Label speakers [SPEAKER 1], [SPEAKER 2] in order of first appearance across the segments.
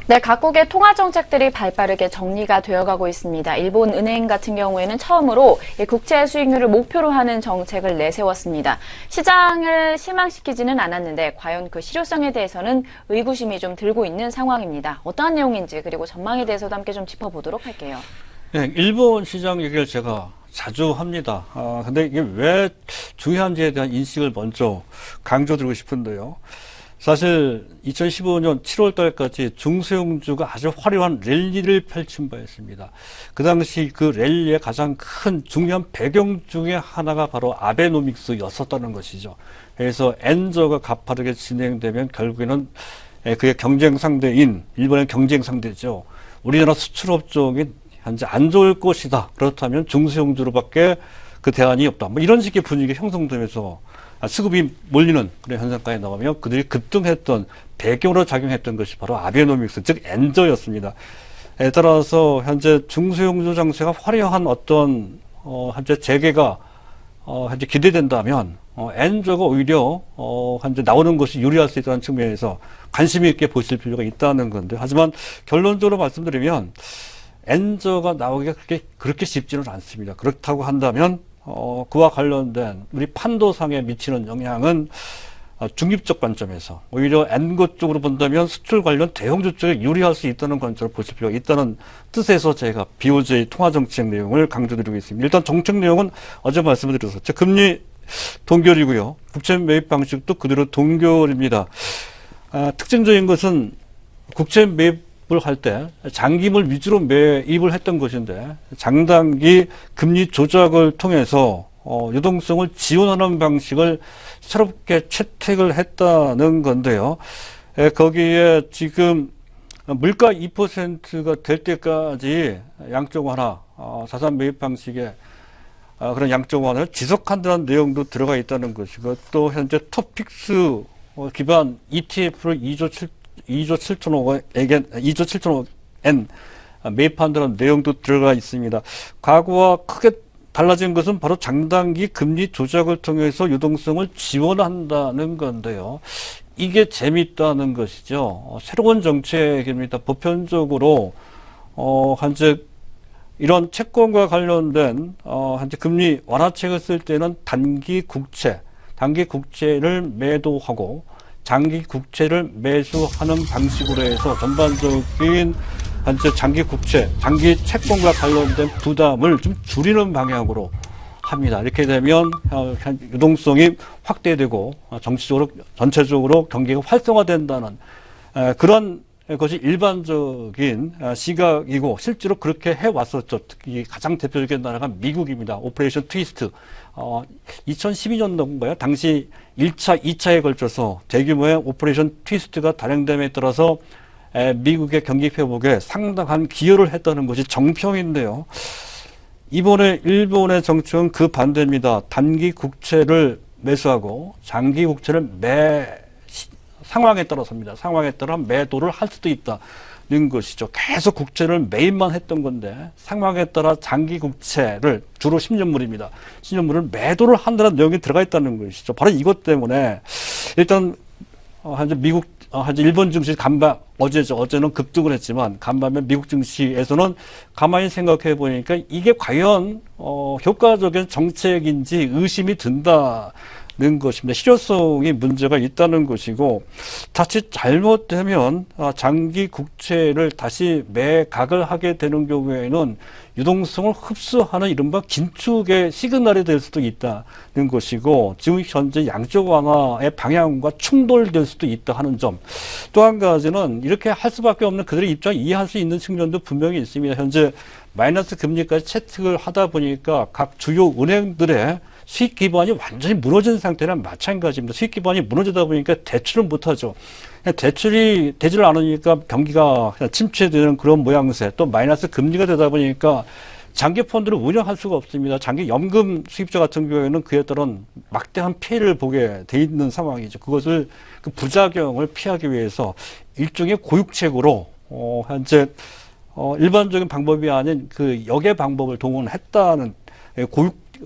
[SPEAKER 1] 네, 각국의 통화 정책들이 발빠르게 정리가 되어가고 있습니다. 일본 은행 같은 경우에는 처음으로 국채 수익률을 목표로 하는 정책을 내세웠습니다. 시장을 실망시키지는 않았는데 과연 그 실효성에 대해서는 의구심이 좀 들고 있는 상황입니다. 어떠한 내용인지 그리고 전망에 대해서도 함께 좀 짚어보도록 할게요.
[SPEAKER 2] 네, 일본 시장 얘기를 제가 자주 합니다. 근데 이게 왜 중요한지에 대한 인식을 먼저 강조드리고 싶은데요. 사실 2015년 7월 달까지 중소형주가 아주 화려한 랠리를 펼친 바 있습니다. 그 당시 그 랠리의 가장 큰 중요한 배경 중에 하나가 바로 아베노믹스였었다는 것이죠. 그래서 엔저가 가파르게 진행되면 결국에는 그의 경쟁 상대인 일본의 경쟁 상대죠. 우리나라 수출업종이 현재 안 좋을 것이다. 그렇다면 중소형주로밖에 그 대안이 없다. 뭐 이런 식의 분위기가 형성되면서 수급이 몰리는 그런 현상까지 나오면 그들이 급등했던 배경으로 작용했던 것이 바로 아베노믹스, 즉 엔저였습니다. 에 따라서 현재 중소형주 장세가 화려한 어떤 현재 재개가 현재 기대된다면 엔저가 오히려 현재 나오는 것이 유리할 수 있다는 측면에서 관심 있게 보실 필요가 있다는 건데, 하지만 결론적으로 말씀드리면 엔저가 나오기가 그렇게 쉽지는 않습니다. 그렇다고 한다면 그와 관련된 우리 판도상에 미치는 영향은 중립적 관점에서 오히려 엔거 쪽으로 본다면 수출 관련 대형주 쪽에 유리할 수 있다는 관점을 보실 필요가 있다는 뜻에서 제가 BOJ 통화정책 내용을 강조드리고 있습니다. 일단 정책 내용은 어제 말씀드렸었죠. 금리 동결이고요. 국채 매입 방식도 그대로 동결입니다. 특징적인 것은 국채 매입 할 때 장기물 위주로 매입을 했던 것인데 장단기 금리 조작을 통해서 유동성을 지원하는 방식을 새롭게 채택을 했다는 건데요. 거기에 지금 물가 2%가 될 때까지 양적 완화, 자산 매입 방식의 그런 양적 완화를 지속한다는 내용도 들어가 있다는 것이고, 또 현재 토픽스 기반 ETF를 2조 7천억엔 매입한다는 내용도 들어가 있습니다. 과거와 크게 달라진 것은 바로 장단기 금리 조작을 통해서 유동성을 지원한다는 건데요. 이게 재미있다는 것이죠. 새로운 정책입니다. 보편적으로 현재 이런 채권과 관련된 현재 금리 완화책을 쓸 때는 단기 국채를 매도하고 장기 국채를 매수하는 방식으로 해서 전반적인 현재 장기 채권과 관련된 부담을 좀 줄이는 방향으로 합니다. 이렇게 되면 유동성이 확대되고 전체적으로 경기가 활성화된다는 그런 것이 일반적인 시각이고, 실제로 그렇게 해왔었죠. 특히 가장 대표적인 나라가 미국입니다. 오퍼레이션 트위스트. 2012년도인가요? 당시 1차, 2차에 걸쳐서 대규모의 오퍼레이션 트위스트가 단행됨에 따라서 미국의 경기 회복에 상당한 기여를 했다는 것이 정평인데요. 이번에 일본의 정책은 그 반대입니다. 단기 국채를 매수하고 장기 국채를 상황에 따라서입니다. 상황에 따라 매도를 할 수도 있다는 것이죠. 계속 국채를 매입만 했던 건데 상황에 따라 장기 국채를, 주로 10년물입니다. 10년물을 매도를 한다는 내용이 들어가 있다는 것이죠. 바로 이것 때문에 일단 현재 일본 증시 어제는 급등을 했지만 간밤에 미국 증시에서는 가만히 생각해 보니까 이게 과연 효과적인 정책인지 의심이 든다는 것입니다. 실효성이 문제가 있다는 것이고, 자칫 잘못되면 장기 국채를 다시 매각을 하게 되는 경우에는 유동성을 흡수하는 이른바 긴축의 시그널이 될 수도 있다는 것이고, 지금 현재 양적 완화의 방향과 충돌될 수도 있다 하는 점. 또 한 가지는 이렇게 할 수밖에 없는 그들의 입장을 이해할 수 있는 측면도 분명히 있습니다. 현재 마이너스 금리까지 채택을 하다 보니까 각 주요 은행들의 수익 기반이 완전히 무너진 상태랑 마찬가지입니다. 수익 기반이 무너지다 보니까 대출을 못하죠. 대출이 되지를 않으니까 경기가 침체되는 그런 모양새, 또 마이너스 금리가 되다 보니까 장기 펀드를 운영할 수가 없습니다. 장기 연금 수입자 같은 경우에는 그에 따른 막대한 피해를 보게 돼 있는 상황이죠. 그 부작용을 피하기 위해서 일종의 고육책으로 현재 일반적인 방법이 아닌 그 역의 방법을 동원했다는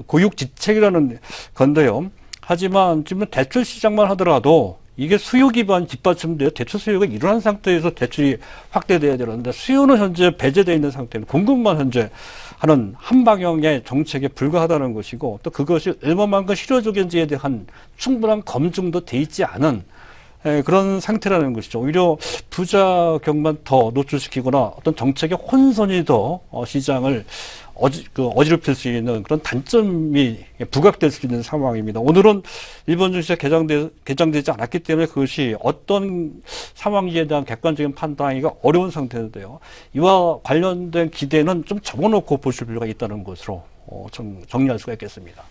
[SPEAKER 2] 고육지책이라는 건데요. 하지만 지금 대출 시장만 하더라도 이게 수요 기반 뒷받침돼요. 대출 수요가 일어난 상태에서 대출이 확대돼야 되는데 수요는 현재 배제되어 있는 상태입니다. 공급만 현재 하는 한 방향의 정책에 불과하다는 것이고 또 그것이 얼마만큼 실효적인지에 대한 충분한 검증도 돼 있지 않은 그런 상태라는 것이죠. 오히려 부작용만 더 노출시키거나 어떤 정책의 혼선이 더 시장을 어지럽힐 수 있는 그런 단점이 부각될 수 있는 상황입니다. 오늘은 일본 증시가 개장되지 않았기 때문에 그것이 어떤 상황에 대한 객관적인 판단하기가 어려운 상태인데요. 이와 관련된 기대는 좀 접어놓고 보실 필요가 있다는 것으로 정리할 수가 있겠습니다.